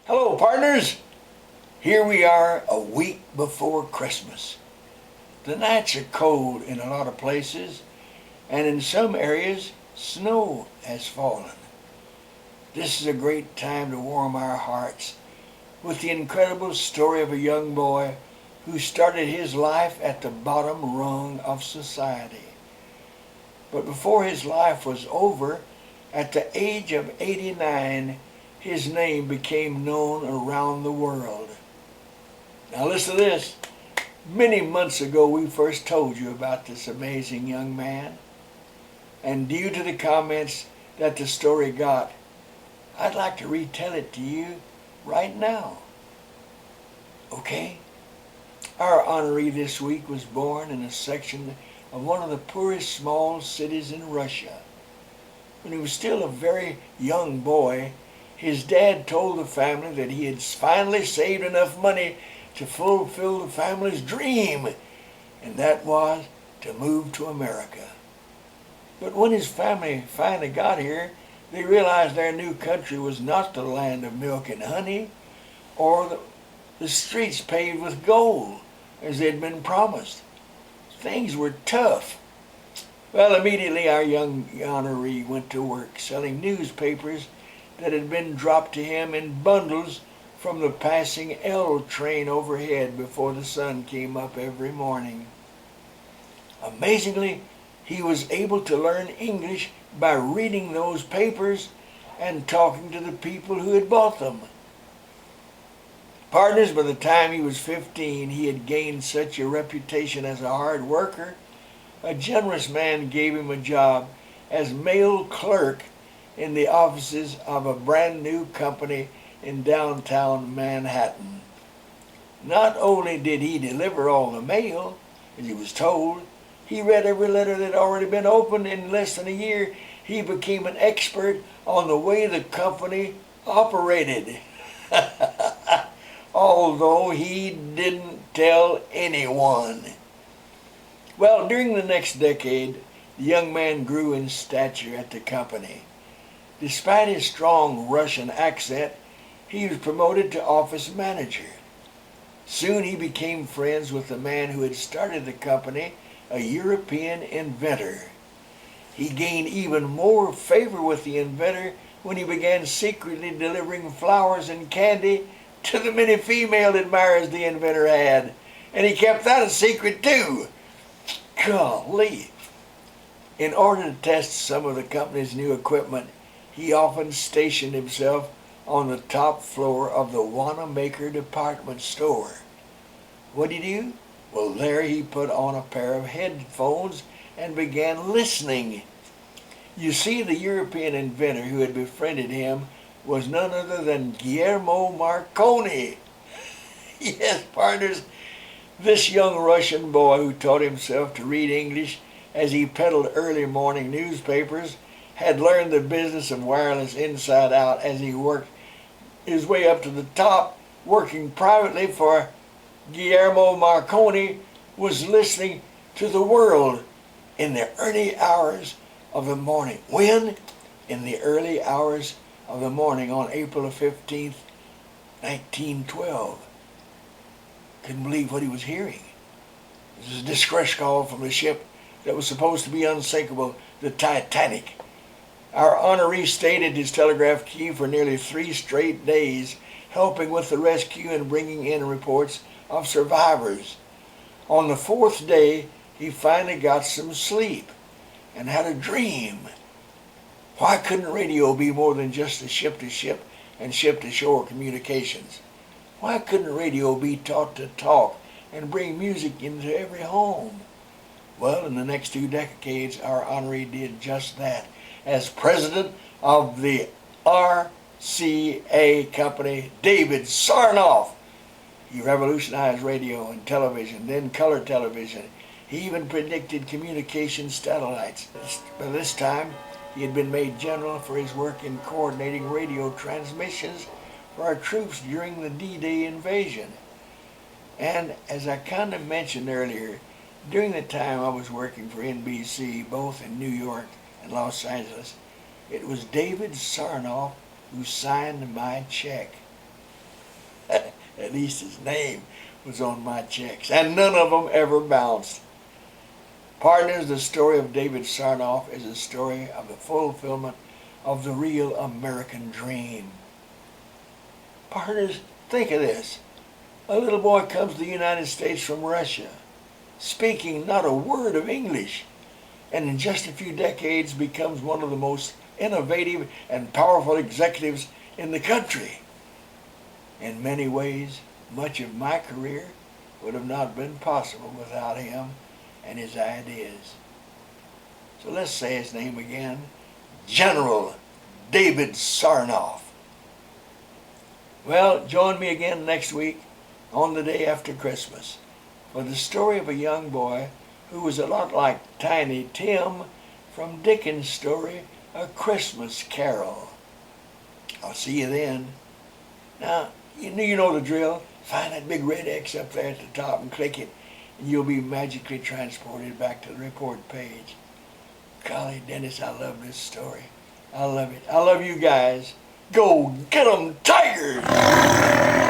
Hello, partners. Here we are a week before Christmas. The nights are cold in a lot of places, and in some areas, snow has fallen. This is a great time to warm our hearts with the incredible story of a young boy who started his life at the bottom rung of society. But before his life was over, at the age of 89, his name became known around the world. Now listen to this. Many months ago we first told you about this amazing young man. And due to the comments that the story got, I'd like to retell it to you right now. Okay? Our honoree this week was born in a section of one of the poorest small cities in Russia. When he was still a very young boy, his dad told the family that he had finally saved enough money to fulfill the family's dream, and that was to move to America. But when his family finally got here, they realized their new country was not the land of milk and honey, or the streets paved with gold, as they'd been promised. Things were tough. Well, immediately our young honoree went to work selling newspapers that had been dropped to him in bundles from the passing L train overhead before the sun came up every morning. Amazingly, he was able to learn English by reading those papers and talking to the people who had bought them. Partners, by the time he was 15, he had gained such a reputation as a hard worker. A generous man gave him a job as mail clerk in the offices of a brand new company in downtown Manhattan. Not only did he deliver all the mail, as he was told, he read every letter that had already been opened. In less than a year, he became an expert on the way the company operated. Although he didn't tell anyone. Well, during the next decade, the young man grew in stature at the company. Despite his strong Russian accent, he was promoted to office manager. Soon he became friends with the man who had started the company, a European inventor. He gained even more favor with the inventor when he began secretly delivering flowers and candy to the many female admirers the inventor had. And he kept that a secret too. Golly. In order to test some of the company's new equipment, he often stationed himself on the top floor of the Wanamaker department store. What did he do? Well, there he put on a pair of headphones and began listening. You see, the European inventor who had befriended him was none other than Guillermo Marconi. Yes, partners, this young Russian boy who taught himself to read English as he peddled early morning newspapers had learned the business of wireless inside out as he worked his way up to the top. Working privately for Guillermo Marconi, was listening to the world in the early hours of the morning. When? In the early hours of the morning on April 15th, 1912. Couldn't believe what he was hearing. This is a distress call from the ship that was supposed to be unsinkable, the Titanic. Our honoree stayed at his telegraph key for nearly 3 straight days, helping with the rescue and bringing in reports of survivors. On the 4th day, he finally got some sleep and had a dream. Why couldn't radio be more than just a ship-to-ship and ship-to-shore communications? Why couldn't radio be taught to talk and bring music into every home? Well, in the next 2 decades, our honoree did just that. As president of the RCA company, David Sarnoff, he revolutionized radio and television, then color television. He even predicted communication satellites. By this time, he had been made general for his work in coordinating radio transmissions for our troops during the D-Day invasion. And as I kind of mentioned earlier, during the time I was working for NBC, both in New York and Los Angeles, it was David Sarnoff who signed my check. At least his name was on my checks, and none of them ever bounced. Partners, the story of David Sarnoff is a story of the fulfillment of the real American dream. Partners, think of this. A little boy comes to the United States from Russia, speaking not a word of English, and in just a few decades becomes one of the most innovative and powerful executives in the country. In many ways, much of my career would have not been possible without him and his ideas. So let's say his name again, General David Sarnoff. Well, join me again next week on the day after Christmas for the story of a young boy who was a lot like Tiny Tim from Dickens' story, A Christmas Carol. I'll see you then. Now, you know the drill. Find that big red X up there at the top and click it, and you'll be magically transported back to the report page. Golly, Dennis, I love this story. I love it. I love you guys. Go get 'em, Tigers!